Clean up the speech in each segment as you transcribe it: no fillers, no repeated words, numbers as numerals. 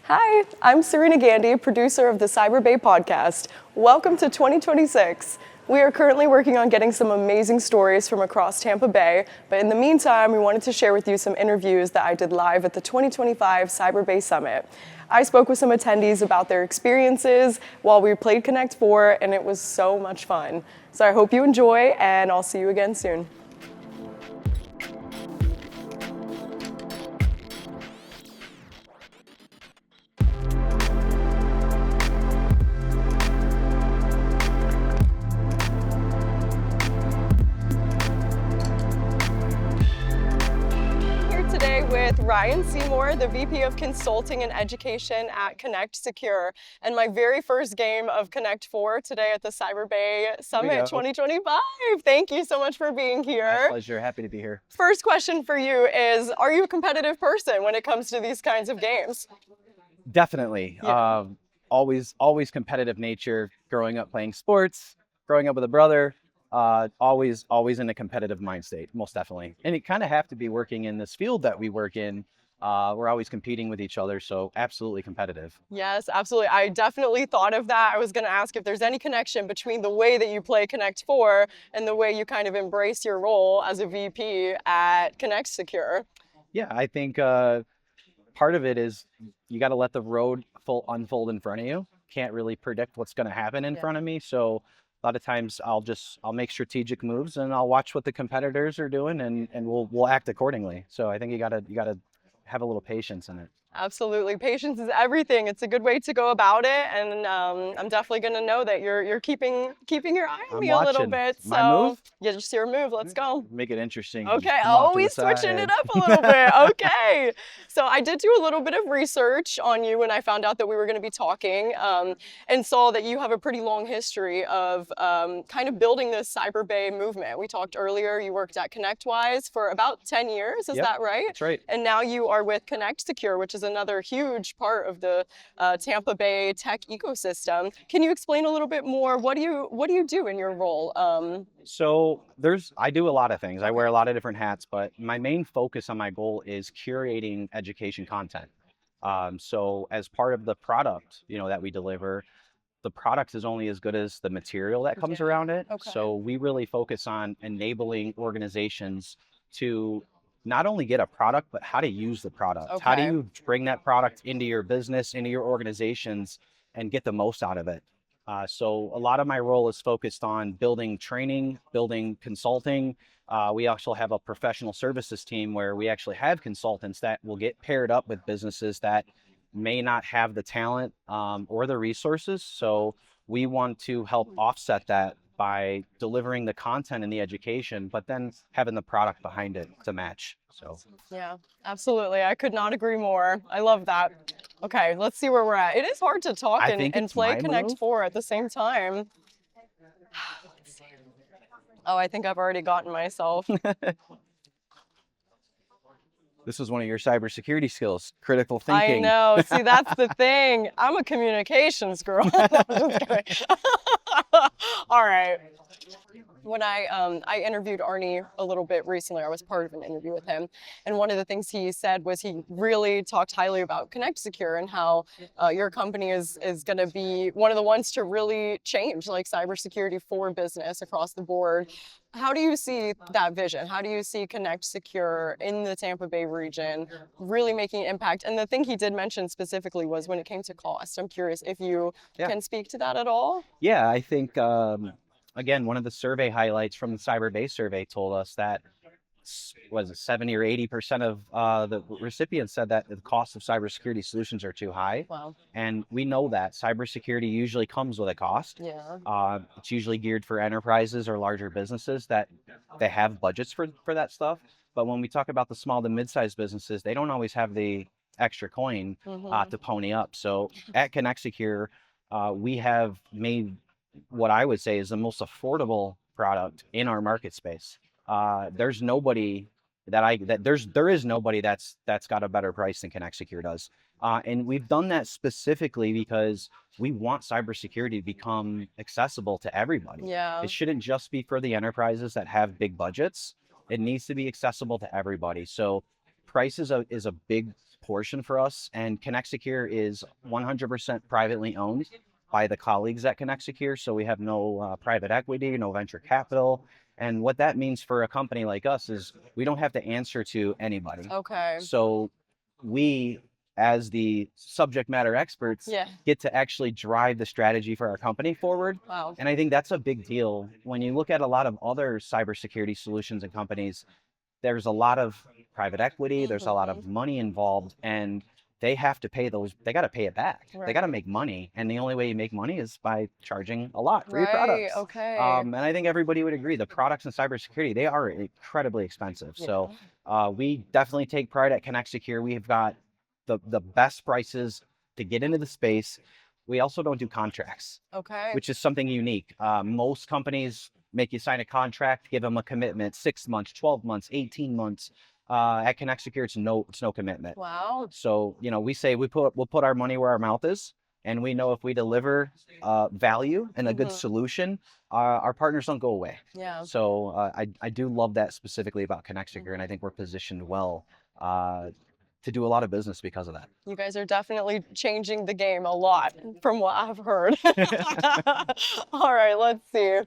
Hi, I'm Sarina Gandy, producer of the CyberBay Podcast. Welcome to 2026. We are currently working on getting some amazing stories from across Tampa Bay, but in the meantime, we wanted to share with you some interviews that I did live at the 2025 CyberBay Summit. I spoke with some attendees about their experiences while we played Connect 4, and it was so much fun. So I hope you enjoy, and I'll see you again soon. Seymour, the VP of Consulting and Education at Connect Secure, and my very first game of Connect 4 today at the CyberBay Summit 2025. Thank you so much for being here. My pleasure. Happy to be here. First question for you is, are you a competitive person when it comes to these kinds of games? Definitely. Yeah. Always competitive nature. Growing up playing sports, growing up with a brother. Always in a competitive mind state, most definitely. And you kind of have to be working in this field that we work in. We're always competing with each other, so absolutely competitive. Yes, absolutely. I definitely thought of that. I was going to ask if there's any connection between the way that you play Connect 4 and the way you kind of embrace your role as a VP at Connect Secure. Yeah, I think part of it is you got to let the road unfold in front of you. Can't really predict what's going to happen in front of me, so a lot of times I'll make strategic moves and I'll watch what the competitors are doing and we'll act accordingly. So I think you gotta have a little patience in it. Absolutely. Patience is everything. It's a good way to go about it. And I'm definitely going to know that you're keeping your eye on me a little bit. So my move? Yeah, just your move. Let's go. Make it interesting. Okay. Always switching it up a little bit. Okay. So I did do a little bit of research on you when I found out that we were going to be talking and saw that you have a pretty long history of kind of building this CyberBay movement. We talked earlier, you worked at ConnectWise for about 10 years. Is that right? That's right. And now you are with Connect Secure, which is another huge part of the Tampa Bay tech ecosystem. Can you explain a little bit more? What do you do in your role? So I do a lot of things. I wear a lot of different hats, but my main focus on my goal is curating education content. So as part of the product, that we deliver, the product is only as good as the material that comes around it. Okay. So we really focus on enabling organizations to not only get a product, but how to use the product. Okay. How do you bring that product into your business, into your organizations, and get the most out of it? So a lot of my role is focused on building training, building consulting. We also have a professional services team where we actually have consultants that will get paired up with businesses that may not have the talent or the resources. So we want to help offset that by delivering the content and the education, but then having the product behind it to match. So yeah, absolutely. I could not agree more. I love that. Okay, let's see where we're at. It is hard to talk and play Connect 4 at the same time. Oh, I think I've already gotten myself. This is one of your cybersecurity skills, critical thinking. I know. See, that's the thing. I'm a communications girl. All right. When I interviewed Arnie a little bit recently, I was part of an interview with him, and one of the things he said was he really talked highly about Connect Secure and how your company is going to be one of the ones to really change like cybersecurity for business across the board. How do you see that vision? How do you see Connect Secure in the Tampa Bay region really making an impact? And the thing he did mention specifically was when it came to cost. I'm curious if you can speak to that at all. Yeah, I think, again, one of the survey highlights from the CyberBay survey told us that 70 or 80% of the recipients said that the cost of cybersecurity solutions are too high. Wow. And we know that cybersecurity usually comes with a cost. Yeah. It's usually geared for enterprises or larger businesses that they have budgets for that stuff. But when we talk about the small to mid-sized businesses, they don't always have the extra coin to pony up. So at Connect Secure, we have made what I would say is the most affordable product in our market space. There's nobody there is nobody that's got a better price than Connect Secure does. And we've done that specifically because we want cybersecurity to become accessible to everybody. Yeah. It shouldn't just be for the enterprises that have big budgets. It needs to be accessible to everybody. So price is a big portion for us, and Connect Secure is 100% privately owned by the colleagues at Connect Secure. So we have no private equity, no venture capital. And what that means for a company like us is we don't have to answer to anybody. Okay. So we, as the subject matter experts, get to actually drive the strategy for our company forward. Wow. And I think that's a big deal. When you look at a lot of other cybersecurity solutions and companies, there's a lot of private equity, there's a lot of money involved, and they have to pay they got to pay it back. They got to make money. And the only way you make money is by charging a lot for your products. Okay. And I think everybody would agree the products in cybersecurity, they are incredibly expensive. So we definitely take pride at Connect Secure. We've got the best prices to get into the space. We also don't do contracts, which is something unique. Most companies make you sign a contract, give them a commitment, 6 months, 12 months, 18 months. At Connect Secure, it's no commitment. Wow. So, we say we'll put our money where our mouth is, and we know if we deliver value and a good solution, our partners don't go away. Yeah. So I do love that specifically about Connect Secure, and I think we're positioned well to do a lot of business because of that. You guys are definitely changing the game a lot from what I've heard. All right, let's see.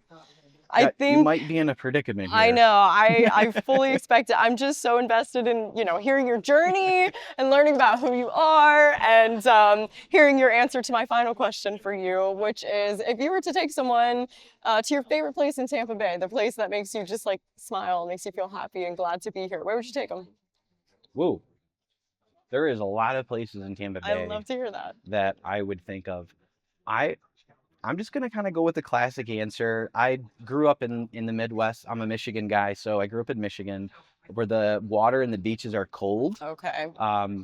I think you might be in a predicament here. I know. I fully expect it. I'm just so invested in, hearing your journey and learning about who you are, and hearing your answer to my final question for you, which is, if you were to take someone to your favorite place in Tampa Bay, the place that makes you just like smile, makes you feel happy and glad to be here, where would you take them? Whoa. There is a lot of places in Tampa Bay. I'd love to hear that. That I would think of. I'm just going to kind of go with the classic answer. I grew up in the Midwest. I'm a Michigan guy, so I grew up in Michigan, where the water and the beaches are cold. Okay.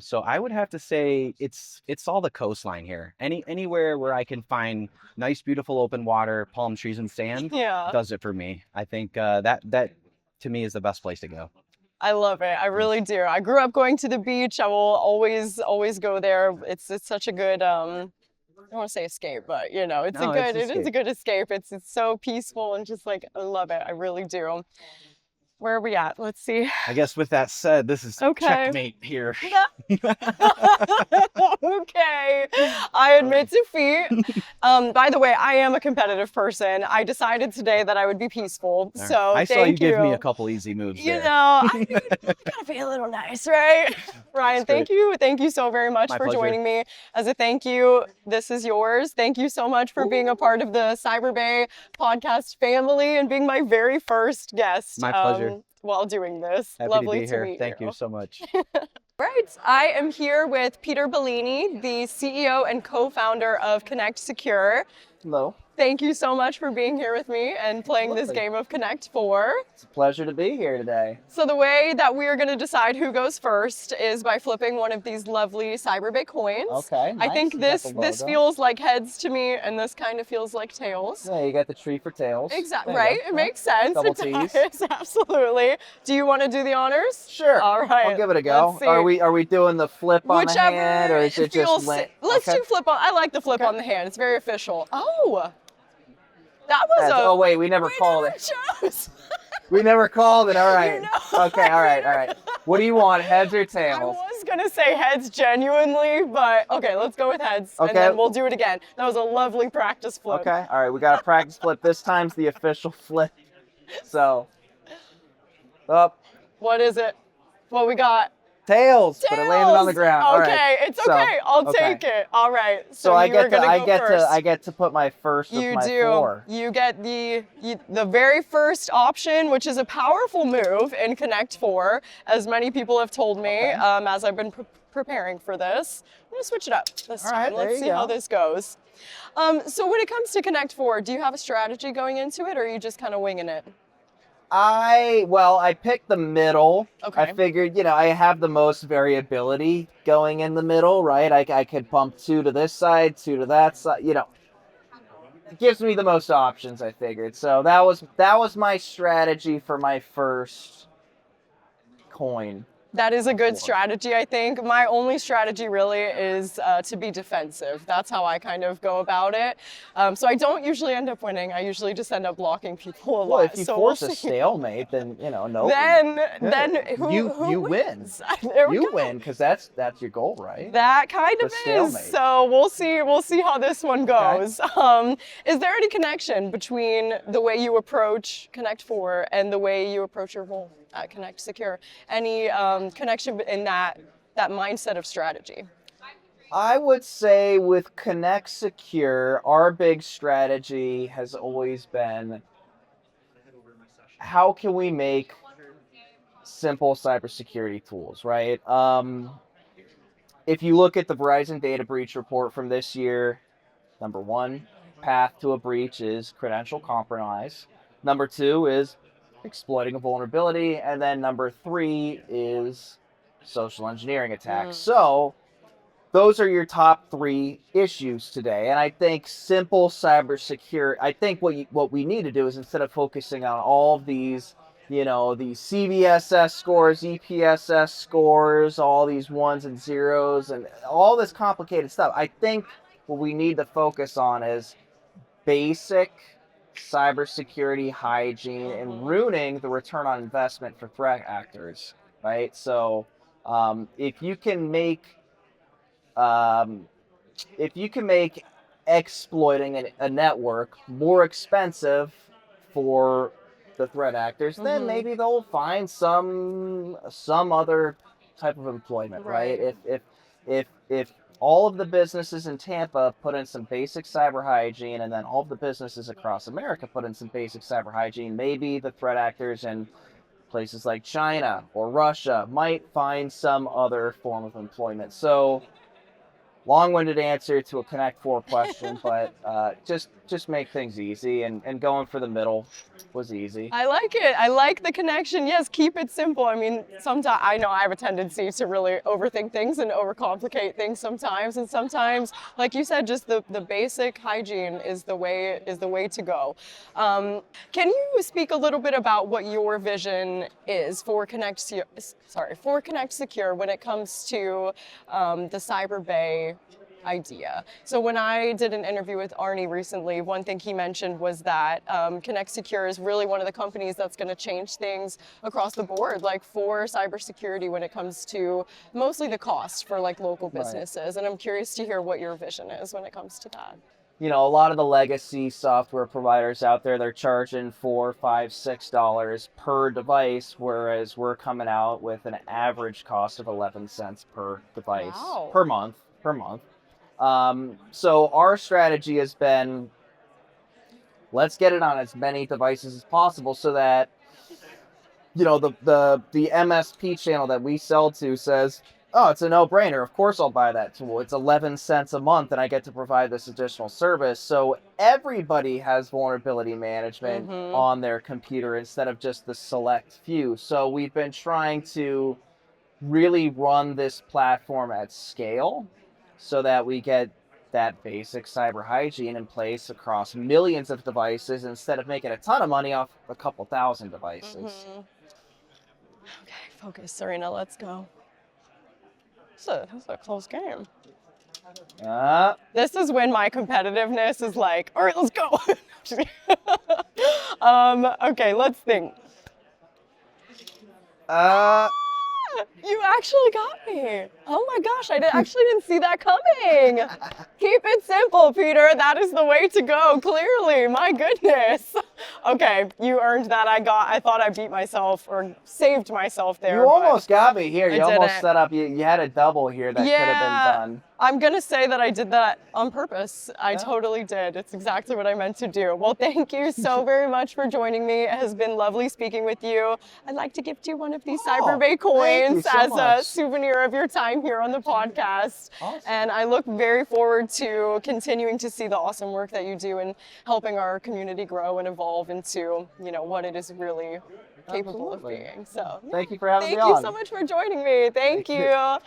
So I would have to say it's all the coastline here. Anywhere where I can find nice, beautiful open water, palm trees and sand does it for me. I think that to me is the best place to go. I love it. I really do. I grew up going to the beach. I will always go there. It's such a good I don't want to say escape, but it is a good escape. It's so peaceful and just like, I love it. I really do. Where are we at? Let's see. I guess with that said, this is checkmate here. Okay. I admit defeat. By the way, I am a competitive person. I decided today that I would be peaceful. Right. So I saw you give me a couple easy moves there. I gotta be a little nice, right? Ryan, thank you. Thank you so very much for joining me. As a thank you, this is yours. Thank you so much for being a part of the CyberBay Podcast family and being my very first guest. My pleasure. While doing this. Happy Lovely to be here. meet Thank you so much. Right. I am here with Peter Bellini, the CEO and co-founder of Connect Secure. Hello. Thank you so much for being here with me and playing this game of Connect 4. It's a pleasure to be here today. So the way that we are going to decide who goes first is by flipping one of these lovely CyberBay coins. Okay, nice. I think this feels like heads to me, and this kind of feels like tails. Yeah, you got the tree for tails. Exactly. Right. It makes sense. Double It T's. does, absolutely. Do you want to do the honors? Sure. All right. I'll give it a go. Let's see. Are we doing the flip on the hand, or is it just Let's do flip on. I like the flip on the hand. It's very official. Oh. That was oh wait, we never called it. Chose. We never called it. All right. Okay. All right. What do you want, heads or tails? I was gonna say heads genuinely, but okay, let's go with heads, and then we'll do it again. That was a lovely practice flip. Okay. All right. We got a practice flip. This time's the official flip. So, up. What is it? What we got? Tails, but it landed on the ground. All Okay, right. it's okay. I'll take it. All right. So I get to put my first of my four. You get the very first option, which is a powerful move in Connect 4, as many people have told me as I've been preparing for this. I'm gonna switch it up this time. Right, Let's see how this goes. So when it comes to Connect 4, do you have a strategy going into it, or are you just kind of winging it? I picked the middle. Okay. I figured, I have the most variability going in the middle, right? I could pump 2 to this side, 2 to that side, It gives me the most options, I figured. So that was my strategy for my first coin. That is a good strategy, I think. My only strategy really is to be defensive. That's how I kind of go about it. So I don't usually end up winning. I usually just end up blocking people a lot. Well, if you so force we'll a see. stalemate, then no. Then who you wins? win. There we You go. win because that's your goal, right? That kind The of stalemate. is. So we'll see how this one goes. Is there any connection between the way you approach Connect 4 and the way you approach your role at Connect Secure? Any connection in that mindset of strategy? I would say with Connect Secure, our big strategy has always been how can we make simple cybersecurity tools, right? If you look at the Verizon data breach report from this year, number one path to a breach is credential compromise. Number two is exploiting a vulnerability. And then number three is social engineering attacks. So those are your top three issues today. And I think simple cybersecurity, I think what we need to do is instead of focusing on all of these, these CVSS scores, EPSS scores, all these ones and zeros and all this complicated stuff, I think what we need to focus on is basic cybersecurity hygiene and ruining the return on investment for threat actors, right? So if you can make exploiting a network more expensive for the threat actors, then maybe they'll find some other type of employment, right? If all of the businesses in Tampa put in some basic cyber hygiene, and then all of the businesses across America put in some basic cyber hygiene, maybe the threat actors in places like China or Russia might find some other form of employment. So long-winded answer to a Connect 4 question, but just make things easy, and going for the middle was easy. I like it. I like the connection. Yes, keep it simple. I mean, sometimes I know I have a tendency to really overthink things and overcomplicate things sometimes, and sometimes, like you said, just the basic hygiene is the way to go. Can you speak a little bit about what your vision is for Connect Secure when it comes to the CyberBay idea? So when I did an interview with Arnie recently, one thing he mentioned was that Connect Secure is really one of the companies that's going to change things across the board, like for cybersecurity when it comes to mostly the cost for like local businesses. Right. And I'm curious to hear what your vision is when it comes to that. A lot of the legacy software providers out there, they're charging $4, $5, $6 per device, whereas we're coming out with an average cost of 11 cents per device per month. So our strategy has been, let's get it on as many devices as possible so that, the MSP channel that we sell to says, oh, it's a no-brainer. Of course I'll buy that tool. It's 11 cents a month and I get to provide this additional service. So everybody has vulnerability management on their computer instead of just the select few. So we've been trying to really run this platform at scale so that we get that basic cyber hygiene in place across millions of devices instead of making a ton of money off a couple thousand devices. Okay, focus, Sarina, let's go. That's a close game. This is when my competitiveness is like, all right, let's go. Okay, let's think. You actually got me. Oh my gosh, I actually didn't see that coming. Keep it simple, Peter. That is the way to go, clearly. My goodness. Okay, you earned that. I thought I beat myself or saved myself there. You almost got me here. You almost didn't. set up, you had a double here that could have been done. I'm going to say that I did that on purpose. I totally did. It's exactly what I meant to do. Well, thank you so very much for joining me. It has been lovely speaking with you. I'd like to gift you one of these CyberBay coins as a souvenir of your time here on the podcast. Awesome. And I look very forward to continuing to see the awesome work that you do in helping our community grow and evolve into, what it is really capable of being. So thank you for having me on. Thank you so much for joining me. Thank you.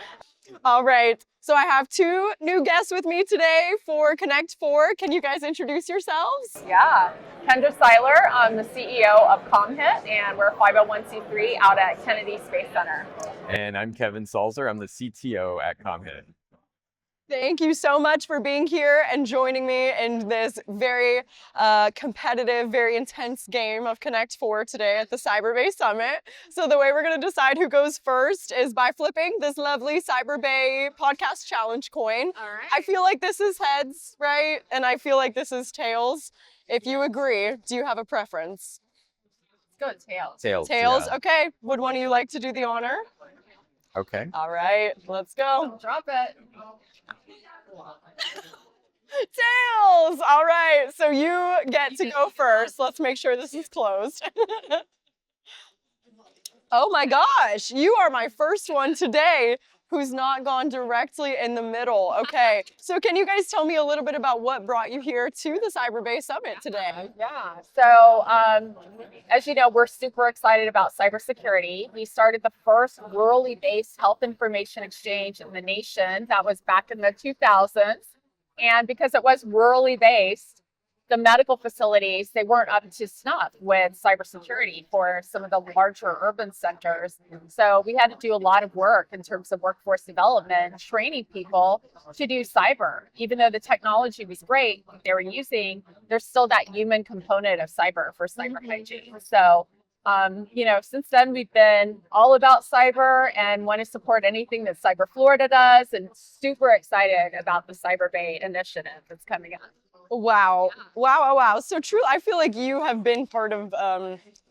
All right, so I have two new guests with me today for Connect 4. Can you guys introduce yourselves? Yeah, Kendra Siler. I'm the CEO of ComHit, and we're a 501c3 out at Kennedy Space Center. And I'm Kevin Salzer. I'm the CTO at ComHit. Thank you so much for being here and joining me in this very competitive, very intense game of Connect 4 today at the CyberBay Summit. So the way we're going to decide who goes first is by flipping this lovely CyberBay Podcast Challenge coin. All right. I feel like this is heads, right? And I feel like this is tails. If you agree, do you have a preference? Let's go tails. Tails, Yeah. okay. Would one of you like to do the honor? Okay. All right, let's go. Drop it. Tails! All right, so you get to go first. Let's make sure this is closed. Oh my gosh, you are my first one today who's not gone directly in the middle. Okay, so can you guys tell me a little bit about what brought you here to the CyberBay Summit today? Yeah. So, as you know, we're super excited about cybersecurity. We started the first rurally based health information exchange in the nation. That was back in the 2000s. And because it was rurally based, the medical facilities, they weren't up to snuff with cybersecurity for some of the larger urban centers. So we had to do a lot of work in terms of workforce development, training people to do cyber. Even though the technology was great they were using, there's still that human component of cyber for cyber hygiene. So, since then we've been all about cyber and want to support anything that Cyber Florida does, and super excited about the CyberBay initiative that's coming up. Wow. So true, I feel like you have been part of,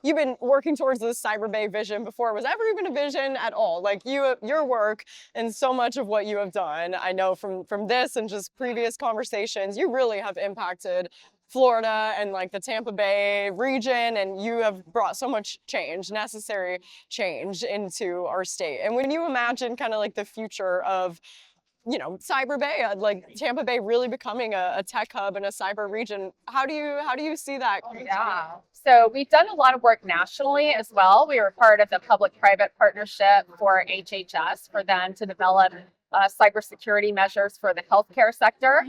you've been working towards this CyberBay vision before it was ever even a vision at all. Like your work and so much of what you have done, I know from this and just previous conversations, you really have impacted Florida and like the Tampa Bay region, and you have brought so much change, necessary change into our state. And when you imagine kind of like the future of CyberBay, like Tampa Bay really becoming a tech hub and a cyber region, how do you see that? Yeah. So we've done a lot of work nationally as well. We were part of the public-private partnership for HHS for them to develop cybersecurity measures for the healthcare sector.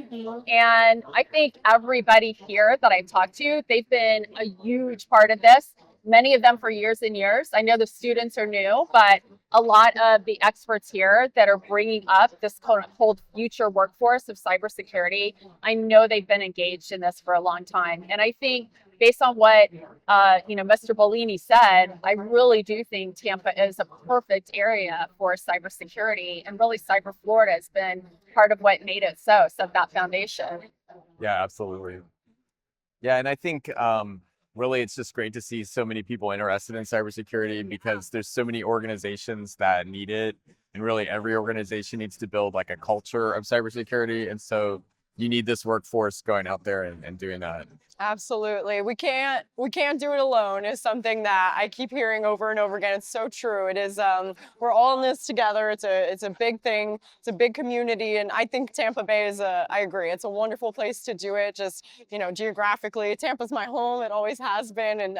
And I think everybody here that I've talked to, they've been a huge part of this. Many of them for years and years. I know the students are new, but a lot of the experts here that are bringing up this whole future workforce of cybersecurity, I know they've been engaged in this for a long time. And I think based on what Mr. Bellini said, I really do think Tampa is a perfect area for cybersecurity, and really Cyber Florida has been part of what made it so that foundation. Yeah, absolutely. Yeah, and I think really it's just great to see so many people interested in cybersecurity, because there's so many organizations that need it, and really every organization needs to build like a culture of cybersecurity, and so you need this workforce going out there and doing that. Absolutely. We can't do it alone is something that I keep hearing over and over again. It's so true. It is, we're all in this together. It's a big thing. It's a big community. And I think Tampa Bay is I agree. It's a wonderful place to do it. Just, geographically, Tampa's my home. It always has been. And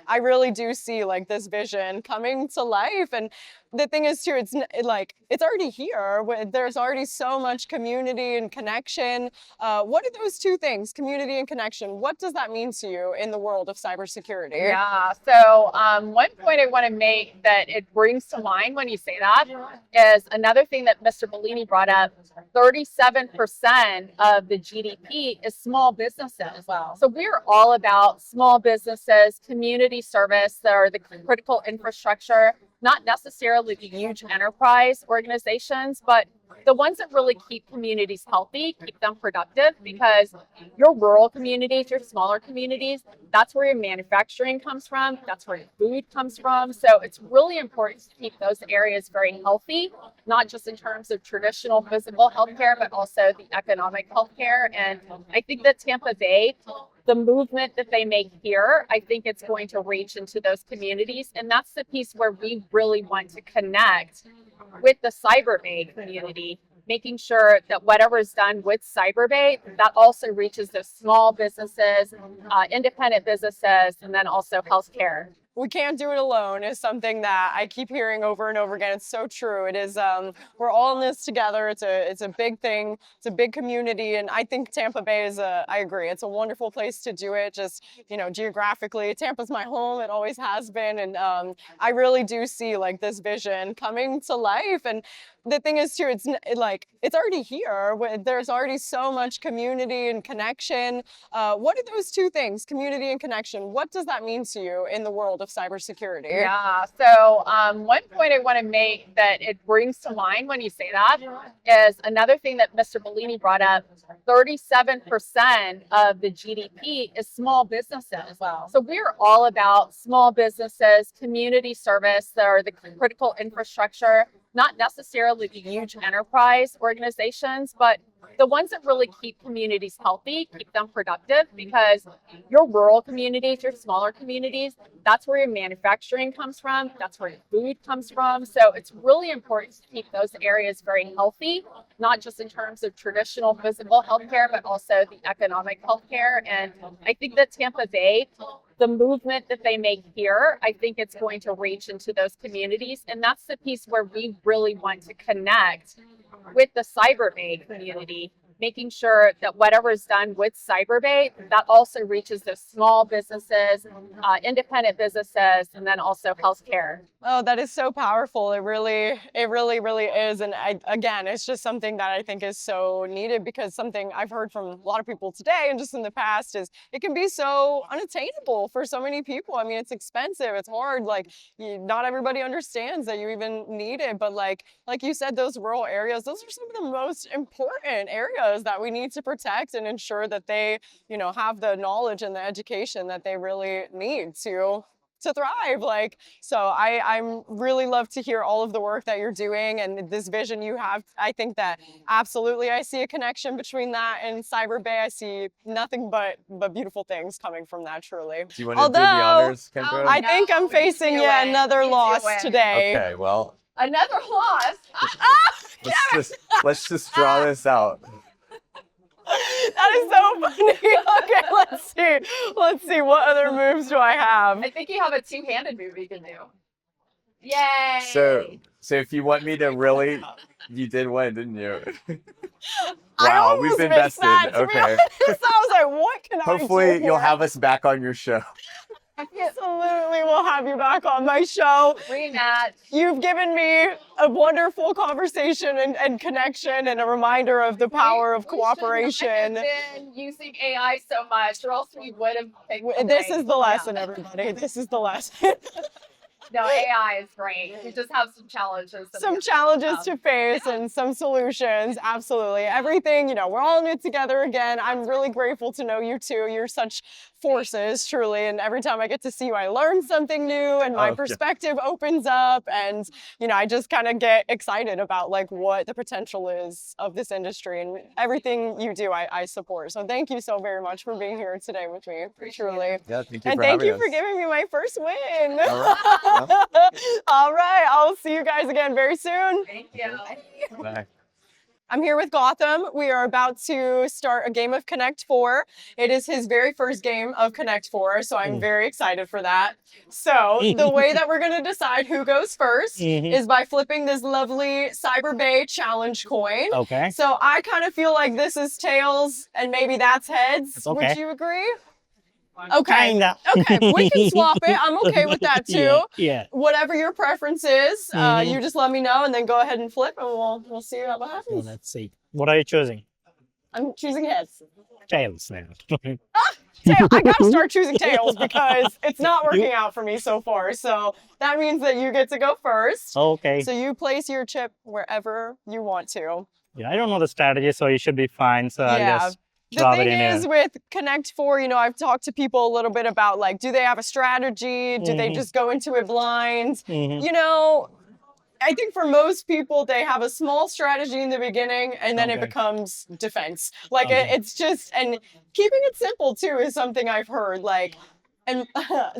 I really do see like this vision coming to life. And the thing is too, it's already here. There's already so much community and connection. What are those two things, community and connection? What does that mean to you in the world of cybersecurity? Yeah, so one point I want to make that it brings to mind when you say that is another thing that Mr. Bellini brought up. 37% of the GDP is small businesses. Wow. So we're all about small businesses, community service, that are the critical infrastructure, not necessarily the huge enterprise organizations, but the ones that really keep communities healthy, keep them productive, because your rural communities, your smaller communities, that's where your manufacturing comes from, that's where your food comes from. So it's really important to keep those areas very healthy, not just in terms of traditional physical healthcare, but also the economic healthcare. And I think that Tampa Bay, the movement that they make here, I think it's going to reach into those communities. And that's the piece where we really want to connect with the CyberBay community, making sure that whatever is done with CyberBay, that also reaches those small businesses, independent businesses, and then also healthcare. we can't do it alone is something that I keep hearing over and over again. It's so true. It is, we're all in this together. It's a big thing. It's a big community. And I think Tampa Bay I agree. It's a wonderful place to do it. Just, geographically, Tampa's my home. It always has been. And I really do see like this vision coming to life. And the thing is too, it's already here. There's already so much community and connection. What are those two things, community and connection? What does that mean to you in the world of cybersecurity? Yeah. So one point I want to make that it brings to mind when you say that is another thing that Mr. Bellini brought up. 37% of the GDP is small businesses. Wow. So we're all about small businesses, community service that are the critical infrastructure, not necessarily the huge enterprise organizations, but the ones that really keep communities healthy, keep them productive, because your rural communities, your smaller communities, that's where your manufacturing comes from, that's where your food comes from. So it's really important to keep those areas very healthy, not just in terms of traditional physical healthcare, but also the economic healthcare. And I think that Tampa Bay, the movement that they make here, I think it's going to reach into those communities. And that's the piece where we really want to connect with the CyberBay community, making sure that whatever is done with CyberBay, that also reaches those small businesses, independent businesses, and then also healthcare. Oh, that is so powerful. It really is. And again, it's just something that I think is so needed, because something I've heard from a lot of people today and just in the past is it can be so unattainable for so many people. I mean, it's expensive. It's hard. Like, not everybody understands that you even need it. But like you said, those rural areas, those are some of the most important areas that we need to protect and ensure that they, have the knowledge and the education that they really need to thrive. So I'm really love to hear all of the work that you're doing and this vision you have. I think that absolutely I see a connection between that and CyberBay. I see nothing but beautiful things coming from that, truly. Do you want to do the honors, Kendra? I think I'm facing yet another loss today. Okay, well, Another loss. let's just draw this out. That is so funny. Okay, let's see. What other moves do I have? I think you have a two-handed move you can do. Yay! So if you want me to really, you did win, didn't you? I Wow, almost we've missed invested. that, to be Okay. honest. I was like, what can I do? Hopefully you'll here? have us back on your show. Absolutely, we'll have you back on my show. Rematch. You've given me a wonderful conversation and connection and a reminder of the power of cooperation. We shouldn't have been using AI so much, or else we would have picked This is the lesson, everybody. This is the lesson. No, AI is great. We just have some challenges. Some challenges to face and some solutions. Absolutely. Everything, we're all in it together again. I'm really grateful to know you too. You're such forces, truly. And every time I get to see you, I learn something new and my perspective opens up. And, I just kind of get excited about what the potential is of this industry, and everything you do, I support. So thank you so very much for being here today with me. Truly. Yeah, thank you And for thank having you us. for giving me my first win. All right. All right. I'll see you guys again very soon. Thank you. Bye. I'm here with Gowtham. We are about to start a game of Connect 4. It is his very first game of Connect 4, so I'm very excited for that. So the way that we're going to decide who goes first is by flipping this lovely CyberBay challenge coin. Okay. So I kind of feel like this is tails and maybe that's heads. It's okay. Would you agree? Okay. Kinda. Okay, we can swap it. I'm okay with that too. Yeah. Whatever your preference is, you just let me know and then go ahead and flip and we'll see what So happens. let's see. What are you choosing? I'm choosing heads. Tails now. Tail. I gotta start choosing tails because it's not working out for me so far. So that means that you get to go first. Okay. So you place your chip wherever you want to. Yeah, I don't know the strategy, so you should be fine. So I'll Yeah. just The drop it thing in is here. with Connect 4, I've talked to people a little bit about do they have a strategy? Do they just go into it blind? I think for most people, they have a small strategy in the beginning and then it Okay. becomes defense. Okay. It's just, and keeping it simple too is something I've heard. And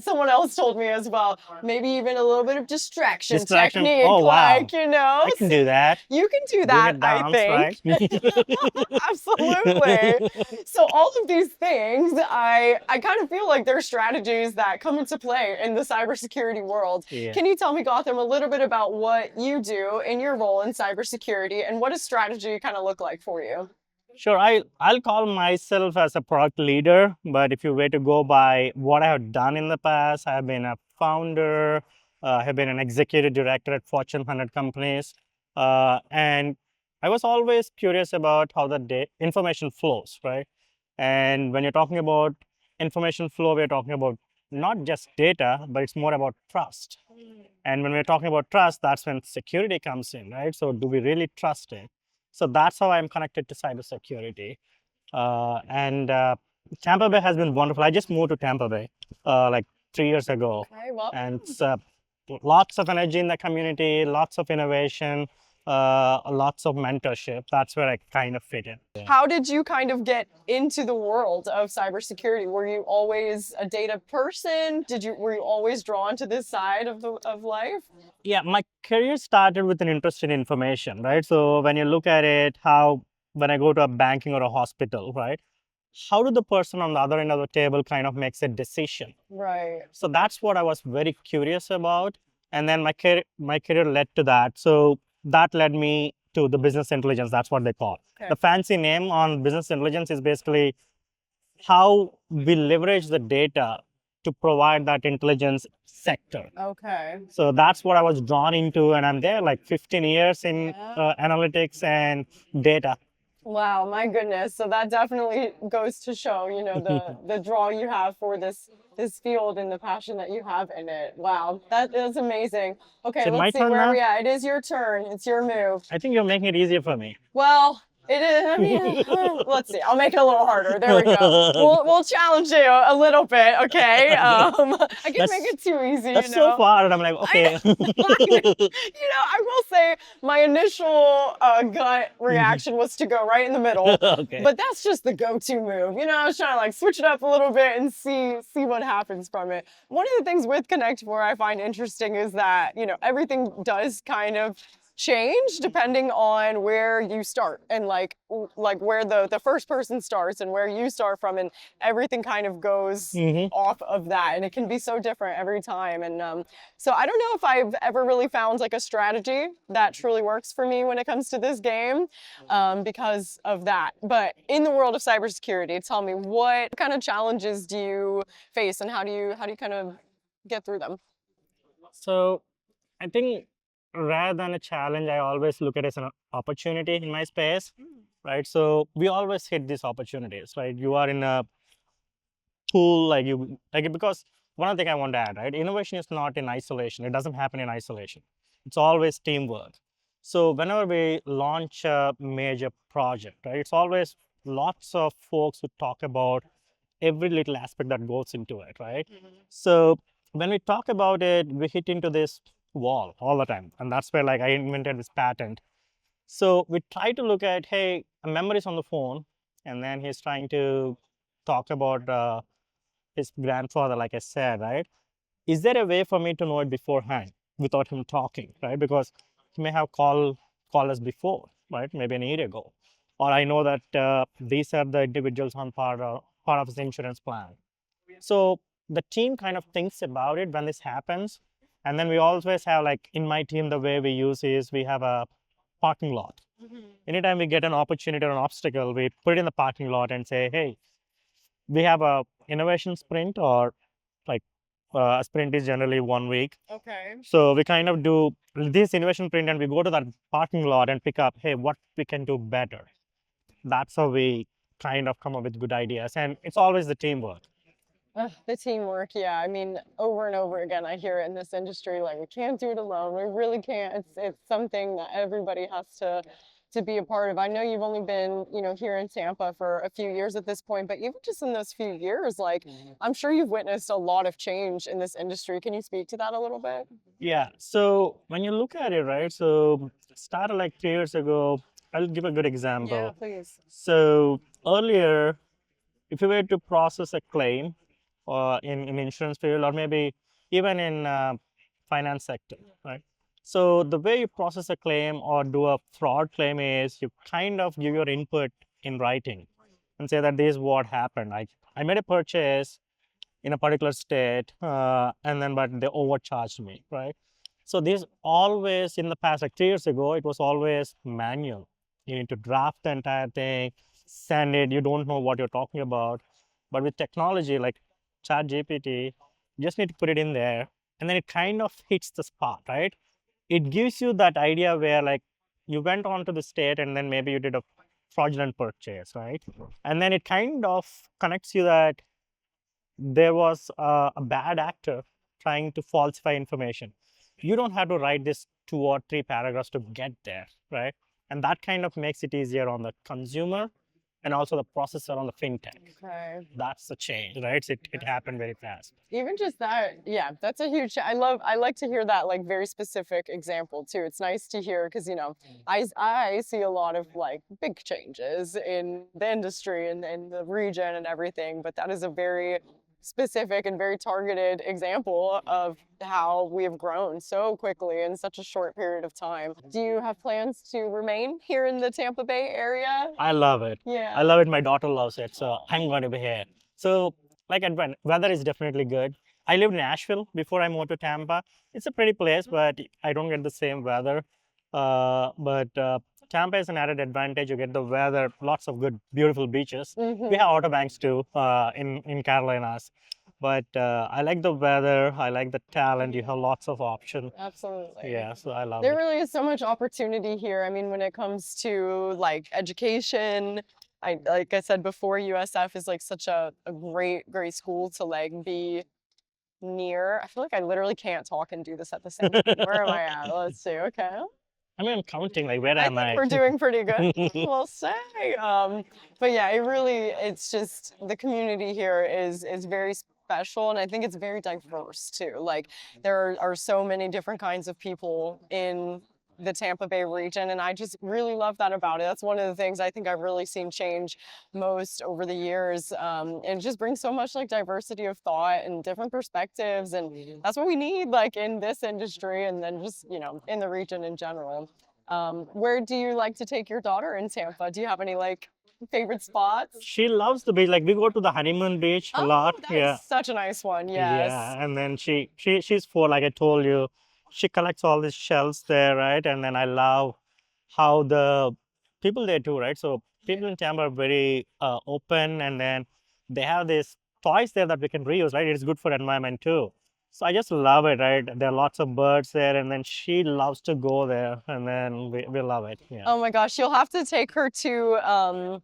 someone else told me as well, maybe even a little bit of distraction technique. Oh, wow. I can do that. You can do Bring that, it down, I think. right? Absolutely. Absolutely. So all of these things, I kind of feel like there's strategies that come into play in the cybersecurity world. Yeah. Can you tell me, Gowtham, a little bit about what you do in your role in cybersecurity and what does strategy kind of look like for you? Sure, I'll call myself as a product leader, but if you were to go by what I have done in the past, I have been a founder, I have been an executive director at Fortune 100 companies, and I was always curious about how the information flows, right? And when you're talking about information flow, we're talking about not just data, but it's more about trust. And when we're talking about trust, that's when security comes in, right? So do we really trust it? So that's how I'm connected to cybersecurity. And Tampa Bay has been wonderful. I just moved to Tampa Bay like 3 years ago. Okay, well, And it's lots of energy in the community, lots of innovation, lots of mentorship. That's where I kind of fit in. how did you kind of get into the world of cybersecurity? Were you always a data person? Were you always drawn to this side of life? Yeah, my career started with an interest in information, right? So when you look at it, when I go to a banking or a hospital, right? How do the person on the other end of the table kind of makes a decision? Right. So that's what I was very curious about. And then my career led to that. So that led me to the business intelligence. That's what they call. Okay. The fancy name on business intelligence is basically how we leverage the data to provide that intelligence sector. Okay. So that's what I was drawn into. And I'm there like 15 years in analytics and data. Wow, my goodness. So that definitely goes to show, the draw you have for this field and the passion that you have in it. Wow, that is amazing. Okay, Is it my let's see turn where now? we at. It is your turn. It's your move. I think you're making it easier for me. Well, it is. I mean, let's see. I'll make it a little harder. There we go. We'll challenge you a little bit. Okay. I can That's- make it too easy. That's so far. And I'm like, okay. I will say my initial gut reaction was to go right in the middle. Okay. But that's just the go-to move. I was trying to like switch it up a little bit and see what happens from it. One of the things with Connect 4 I find interesting is that, everything does kind of change depending on where you start and like where the first person starts and where you start from, and everything kind of goes off of that, and it can be so different every time. And so I don't know if I've ever really found like a strategy that truly works for me when it comes to this game because of that. But in the world of cybersecurity, tell me, what kind of challenges do you face and how do you kind of get through them? So I think rather than a challenge, I always look at it as an opportunity in my space, right? So we always hit these opportunities, right? You are in a pool, because one thing I want to add, right? Innovation is not in isolation. It doesn't happen in isolation. It's always teamwork. So whenever we launch a major project, right, it's always lots of folks who talk about every little aspect that goes into it, right? So when we talk about it, we hit into this wall all the time, and that's where I invented this patent. So we try to look at, hey, a member is on the phone, and then he's trying to talk about his grandfather, like I said, right? Is there a way for me to know it beforehand without him talking, right? Because he may have called us before, right? Maybe an year ago, or I know that these are the individuals on part of his insurance plan. So the team kind of thinks about it when this happens. And then we always have, in my team, the way we use is we have a parking lot. Anytime we get an opportunity or an obstacle, we put it in the parking lot and say, hey, we have a innovation sprint, or a sprint is generally 1 week. Okay. So we kind of do this innovation sprint and we go to that parking lot and pick up, hey, what we can do better. That's how we kind of come up with good ideas. And it's always the teamwork. The teamwork, yeah. I mean, over and over again, I hear it in this industry, we can't do it alone. We really can't. It's something that everybody has to be a part of. I know you've only been, here in Tampa for a few years at this point, but even just in those few years, I'm sure you've witnessed a lot of change in this industry. Can you speak to that a little bit? Yeah. So when you look at it, right, so it started 3 years ago. I'll give a good example. Yeah, please. So earlier, if you were to process a claim, or in insurance field, or maybe even in finance sector, right? So the way you process a claim or do a fraud claim is you kind of give your input in writing and say that this is what happened. I made a purchase in a particular state, and then but they overcharged me, right? So this always in the past, like 3 years ago, it was always manual. You need to draft the entire thing, send it. You don't know what you're talking about. But with technology like ChatGPT, you just need to put it in there, and then it kind of hits the spot, right? It gives you that idea where like you went on to the state and then maybe you did a fraudulent purchase, right? And then it kind of connects you that there was a bad actor trying to falsify information. You don't have to write this 2 or 3 paragraphs to get there, right? And that kind of makes it easier on the consumer and also the processor on the fintech. Okay. That's the change, right? It happened very fast. Even just that, yeah, that's a huge. I like to hear that like very specific example too. It's nice to hear because I see a lot of like big changes in the industry and the region and everything, but that is a very specific and very targeted example of how we have grown so quickly in such a short period of time. Do you have plans to remain here in the Tampa Bay area? I love it. Yeah. I love it. My daughter loves it. So I'm going to be here. So like weather is definitely good. I lived in Nashville before I moved to Tampa. It's a pretty place, but I don't get the same weather. But Tampa is an added advantage. You get the weather, lots of good, beautiful beaches. We have Outer Banks too in Carolinas. But I like the weather. I like the talent. You have lots of options. Absolutely. Yeah, so I love There it. really is so much opportunity here. I mean, when it comes to like education, like I said before, USF is like such a great school to like be near. I feel like I literally can't talk and do this at the same time. Where am I at? Let's see. Okay. I mean, I'm counting. Like, where I am think I? we're doing pretty good, we'll say. But yeah, it's just the community here is very special, and I think it's very diverse too. Like there are so many different kinds of people in the Tampa Bay region, and I just really love that about it. That's one of the things I think I've really seen change most over the years, and it just brings so much like diversity of thought and different perspectives, and that's what we need like in this industry, and then just in the region in general. Where do you like to take your daughter in Tampa? Do you have any like favorite spots? She loves the beach. Like, we go to the honeymoon beach a lot. That Yeah. is such a nice one. Yes. Yeah, and then she's 4, like I told you. She collects all these shells there, right? And then I love how the people there too, right? So people in Tampa are very open, and then they have these toys there that we can reuse, right? It's good for environment too. So I just love it, right? There are lots of birds there, and then she loves to go there, and then we love it. Yeah. Oh my gosh, you'll have to take her to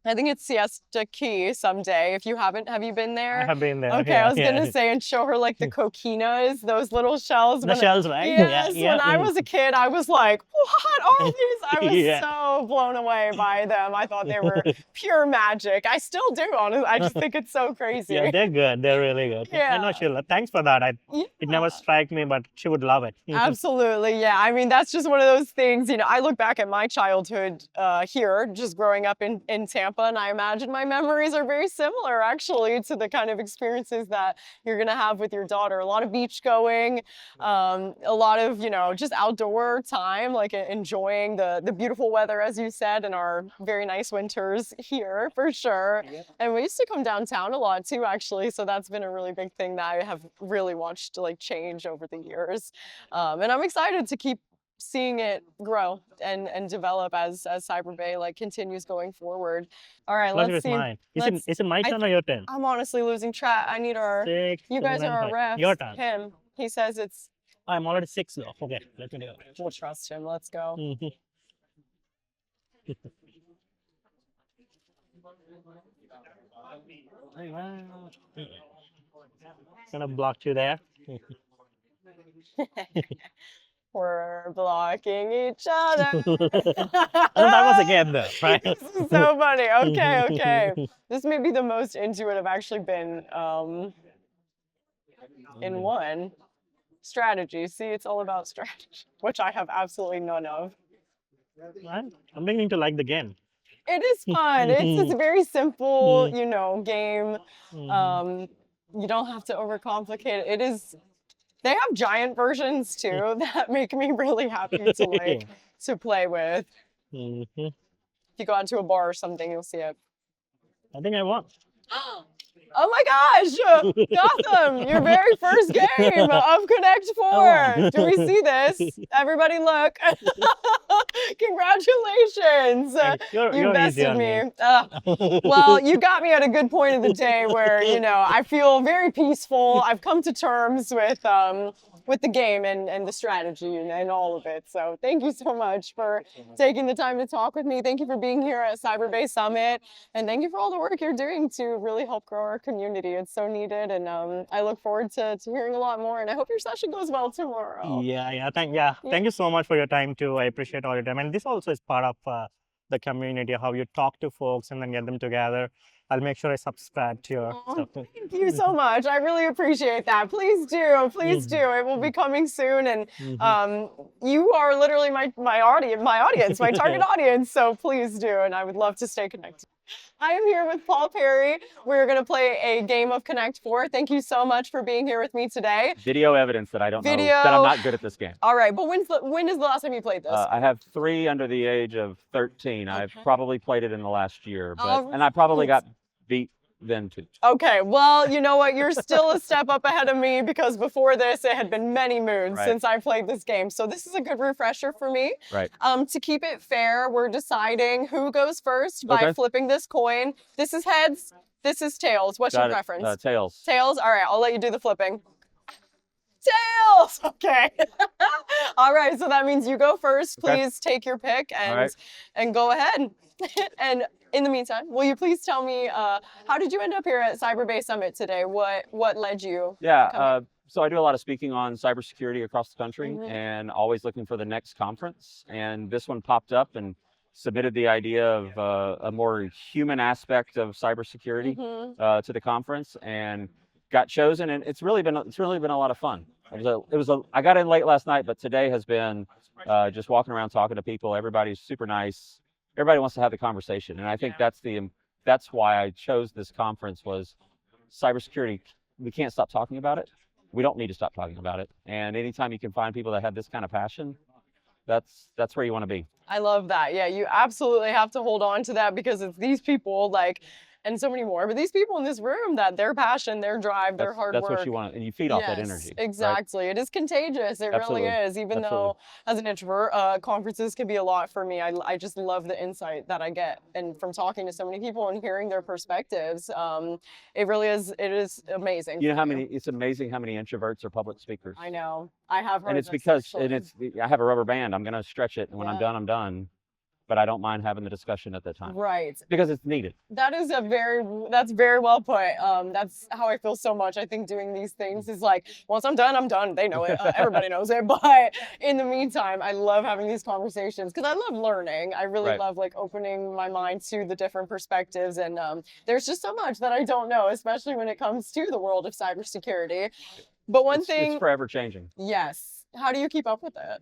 I think it's Siesta Key someday. If you haven't, have you been there? I have been there. Okay, yeah, I was gonna say, and show her like the coquinas, those little shells. the shells, right? Yes, yeah. when I was a kid, I was like, what are these? I was Yeah. so blown away by them. I thought they were pure magic. I still do, honestly. I just think it's so crazy. Yeah, they're good. They're really good. I know Yeah. she'll. Thanks for that. It never struck me, but she would love it. Absolutely, yeah. I mean, that's just one of those things, I look back at my childhood here, just growing up in Tampa, and I imagine my memories are very similar, actually, to the kind of experiences that you're going to have with your daughter. A lot of beach going, a lot of, just outdoor time, like enjoying the beautiful weather, as you said, and our very nice winters here, for sure. And we used to come downtown a lot, too, actually, so that's been a really big thing that I have really watched, like, change over the years. And I'm excited to keep seeing it grow and develop as CyberBay like continues going forward. All right, Let's let's see. mine. let's- Is it my I turn or your turn? I'm honestly losing track. I need our. 6, You guys 7, are our 5. refs. Your turn. Him. He says it's. I'm already 6 though. Okay, let me do it. We'll trust him. Let's go. Mhm. Gonna block you there. We're blocking each other. That was again though, right? This is so funny. Okay. This may be the most into it I've actually been in one. Strategy. See, it's all about strategy, which I have absolutely none of. Right? I'm beginning to like the game. It is fun. It's a very simple, game. Mhm. You don't have to overcomplicate it. It is. They have giant versions too that make me really happy to to play with. Mhm. If you go out to a bar or something, you'll see it. I think I won. Oh my gosh, Gowtham, your very first game of Connect 4. Do we see this? Everybody look. Congratulations. You You're easy bested on me. Well, you got me at a good point of the day where, you know, I feel very peaceful. I've come to terms with the game and the strategy and all of it. So thank you so much for taking the time to talk with me. Thank you for being here at CyberBay Summit. And thank you for all the work you're doing to really help grow our community. It's so needed. And I look forward to hearing a lot more. And I hope your session goes well tomorrow. Thank you so much for your time too. I appreciate all your time. And this also is part of the community, how you talk to folks and then get them together. I'll make sure I subscribe to your stuff too. Thank you so much. I really appreciate that. Please do. Please do. It will be coming soon. And you are literally my audience, my target audience. So please do. And I would love to stay connected. I am here with Paul Perry. We're going to play a game of Connect 4. Thank you so much for being here with me today. Video evidence that I don't know, that I'm not good at this game. All right, but when is the last time you played this? I have 3 under the age of 13. I've probably played it in the last year, and I probably got beat then too. Okay, well, you know what? You're still a step up ahead of me because before this, it had been many moons since I played this game. So this is a good refresher for me. Right. To keep it fair, we're deciding who goes first by flipping this coin. This is heads. This is tails. What's your preference? Tails. Tails? All right, I'll let you do the flipping. Tails! Okay. All right, so that means you go first. Please take your pick and go ahead. And in the meantime, will you please tell me how did you end up here at CyberBay Summit today? What led you? Yeah, so I do a lot of speaking on cybersecurity across the country and always looking for the next conference. And this one popped up and submitted the idea of a more human aspect of cybersecurity to the conference and got chosen. And it's really been a lot of fun. I got in late last night, but today has been just walking around talking to people. Everybody's super nice. Everybody wants to have the conversation, and I think that's why I chose this conference was cybersecurity. We can't stop talking about it. We don't need to stop talking about it. And anytime you can find people that have this kind of passion, that's where you want to be. I love that. Yeah, you absolutely have to hold on to that because it's these people and so many more, but these people in this room that their passion, their drive, their hard work. That's what you want, and you feed off that energy. Exactly. Right? It is contagious. It really is. Even though as an introvert, conferences can be a lot for me. I just love the insight that I get. And from talking to so many people and hearing their perspectives, it really is, it is amazing. You know it's amazing how many introverts are public speakers. I know. I have heard and it's because, I have a rubber band. I'm going to stretch it. And when I'm done, I'm done. But I don't mind having the discussion at that time. Right. Because it's needed. That's very well put. That's how I feel so much. I think doing these things is like, once I'm done, I'm done. They know it. Everybody knows it. But in the meantime, I love having these conversations because I love learning. I really love opening my mind to the different perspectives. And there's just so much that I don't know, especially when it comes to the world of cybersecurity. But it's forever changing. Yes. How do you keep up with it?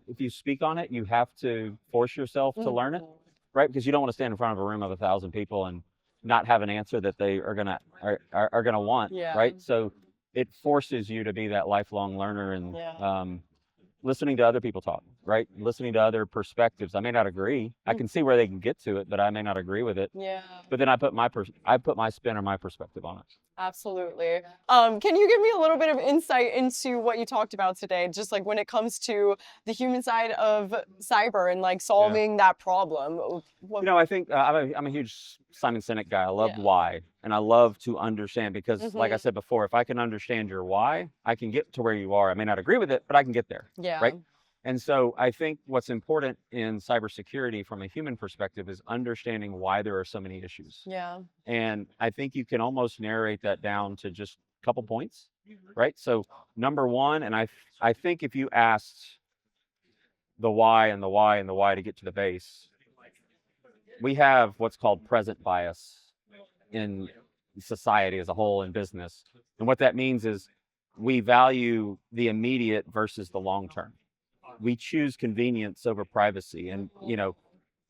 If you speak on it, you have to force yourself to learn it, right? Because you don't want to stand in front of a room of 1,000 people and not have an answer that they are gonna want, right? So it forces you to be that lifelong learner and listening to other people talk, right? Listening to other perspectives. I may not agree. I can see where they can get to it, but I may not agree with it. Yeah. But then I put my spin or my perspective on it. Absolutely. Can you give me a little bit of insight into what you talked about today, just when it comes to the human side of cyber and solving that problem? I think I'm a huge Simon Sinek guy. I love why, and I love to understand because, like I said before, if I can understand your why, I can get to where you are. I may not agree with it, but I can get there. Yeah. Right. And so I think what's important in cybersecurity from a human perspective is understanding why there are so many issues. Yeah. And I think you can almost narrate that down to just a couple points, right? So number one, and I think if you asked the why and the why and the why to get to the base, we have what's called present bias in society as a whole in business. And what that means is we value the immediate versus the long term. We choose convenience over privacy. And,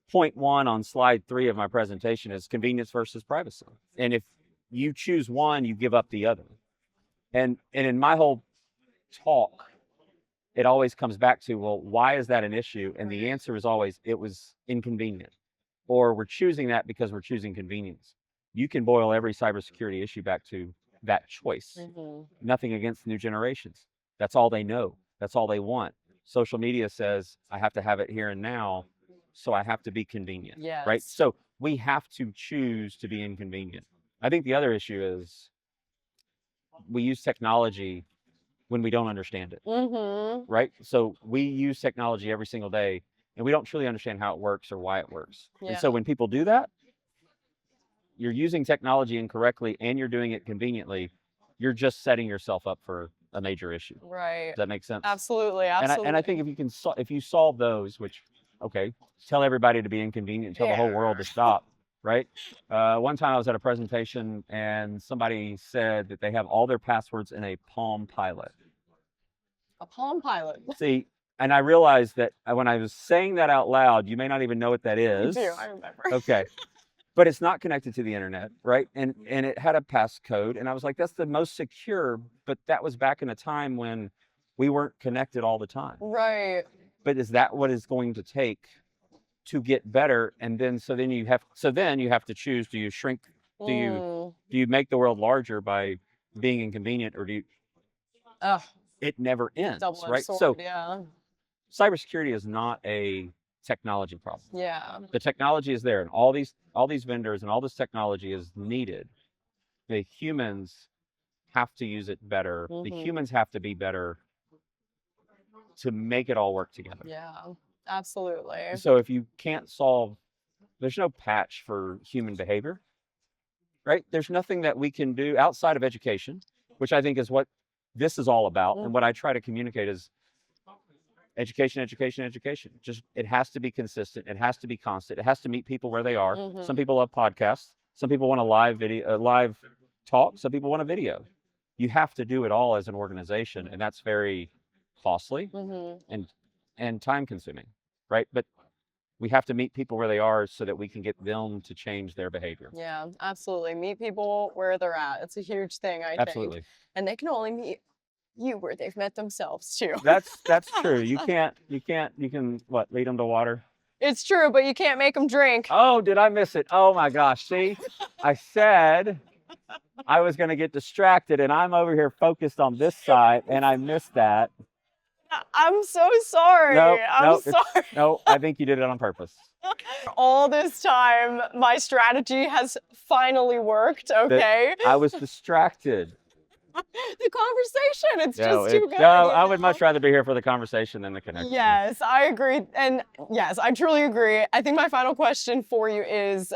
point 1 on slide 3 of my presentation is convenience versus privacy. And if you choose one, you give up the other. And in my whole talk, it always comes back to, well, why is that an issue? And the answer is always, it was inconvenient. or we're choosing that because we're choosing convenience. You can boil every cybersecurity issue back to that choice. Nothing against new generations. That's all they know. That's all they want. Social media says, I have to have it here and now, so I have to be convenient. Yes. Right? So we have to choose to be inconvenient. I think the other issue is we use technology when we don't understand it. Right? So we use technology every single day, and we don't truly understand how it works or why it works. And so when people do that, you're using technology incorrectly and you're doing it conveniently, you're just setting yourself up for a major issue. Right. Does that make sense? Absolutely. Absolutely. And I think if you solve those, which, okay, tell everybody to be inconvenient, tell the whole world to stop, right? One time I was at a presentation and somebody said that they have all their passwords in a Palm Pilot. A Palm Pilot. See, and I realized that when I was saying that out loud, you may not even know what that is. I do, I remember. Okay. But it's not connected to the internet, right? And it had a passcode, and I was like, that's the most secure, but that was back in a time when we weren't connected all the time. Right. But is that what it's going to take to get better? And then then you have to choose, do you shrink, do you make the world larger by being inconvenient, or do you it never ends, right? Sword, So yeah. cybersecurity is not a technology problem. Yeah. The technology is there, and all these vendors and all this technology is needed. The humans have to use it better. The humans have to be better to make it all work together. Yeah, absolutely. So if you can't solve, there's no patch for human behavior, right? There's nothing that we can do outside of education, which I think is what this is all about. And what I try to communicate is education, education, education. Just, it has to be consistent. It has to be constant. It has to meet people where they are. Some people love podcasts. Some people want a live talk. Some people want a video. You have to do it all as an organization, and that's very costly and time consuming, right? But we have to meet people where they are so that we can get them to change their behavior. Yeah, absolutely. Meet people where they're at. It's a huge thing, I think. And they can only meet you where they've met themselves too. That's true. You can what, lead them to water? It's true, but you can't make them drink. Oh, did I miss it? Oh my gosh. See, I said I was going to get distracted, and I'm over here focused on this side, and I missed that. I'm so sorry. I'm sorry. No, I think you did it on purpose. All this time, my strategy has finally worked, okay? I was distracted. The conversation, it's just too good. No, I would much rather be here for the conversation than the connection. Yes, I agree. And yes, I truly agree. I think my final question for you is,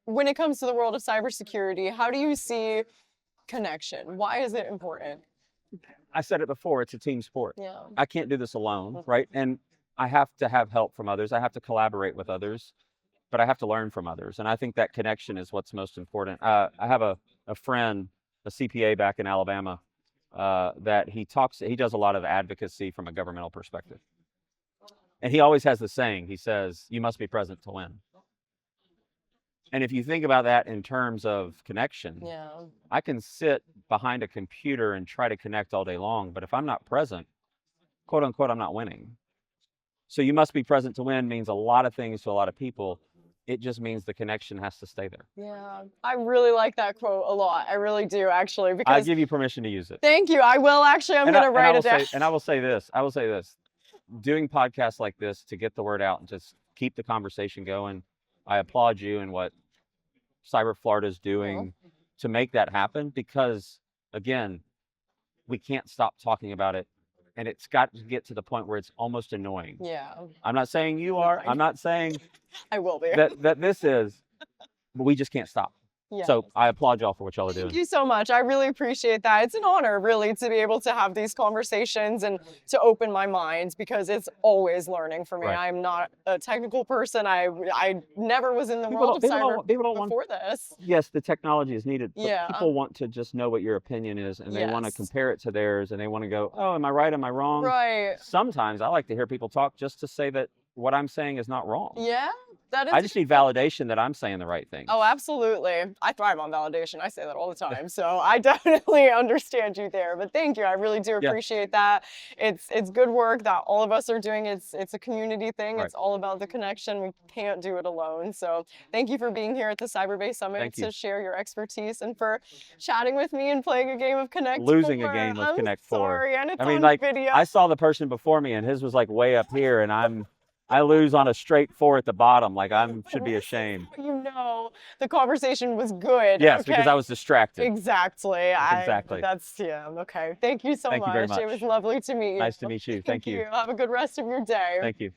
when it comes to the world of cybersecurity, how do you see connection? Why is it important? I said it before, it's a team sport. Yeah. I can't do this alone, right? And I have to have help from others. I have to collaborate with others, but I have to learn from others. And I think that connection is what's most important. I have a friend, a CPA back in Alabama, that he does a lot of advocacy from a governmental perspective. And he always has the saying, he says, you must be present to win. And if you think about that in terms of connection, I can sit behind a computer and try to connect all day long, but if I'm not present, quote unquote, I'm not winning. So you must be present to win means a lot of things to a lot of people. It just means the connection has to stay there. Yeah, I really like that quote a lot. I really do, actually. Because I give you permission to use it. Thank you. I will actually. I'm going to write it down. And I will say this. Doing podcasts like this to get the word out and just keep the conversation going, I applaud you and what Cyber Florida is doing to make that happen, because again, we can't stop talking about it, and it's got to get to the point where it's almost annoying. Yeah. I'm not saying you are. I'm not saying I will be. that this is, but we just can't stop. Yeah. So I applaud y'all for what y'all are doing. Thank you so much. I really appreciate that. It's an honor, really, to be able to have these conversations and to open my mind, because it's always learning for me. Right. I'm not a technical person. I never was in the world of cyber before this. Yes, the technology is needed, but Yeah. people want to just know what your opinion is, and they want to Yes. compare it to theirs, and they want to go, oh, am I right? Am I wrong? Right. Sometimes I like to hear people talk just to say that what I'm saying is not wrong. Yeah. That is I just need validation that I'm saying the right thing. Oh, absolutely. I thrive on validation. I say that all the time. So I definitely understand you there. But thank you. I really do Yeah. appreciate that. It's good work that all of us are doing. It's a community thing. Right. It's all about the connection. We can't do it alone. So thank you for being here at the CyberBay Summit Thank you. to share your expertise and for chatting with me and playing a game of Connect Losing a 4. game of I'm Connect 4. sorry, and it's I mean, on like, video. I saw the person before me and his was like way up here, and I lose on a straight 4 at the bottom. Like should be ashamed. You know, the conversation was good. Yes, okay? because I was distracted. Exactly. Exactly. That's, yeah, okay. Thank you so Thank much. you very much. It was lovely to meet you. Nice to meet you. Thank you. Have a good rest of your day. Thank you.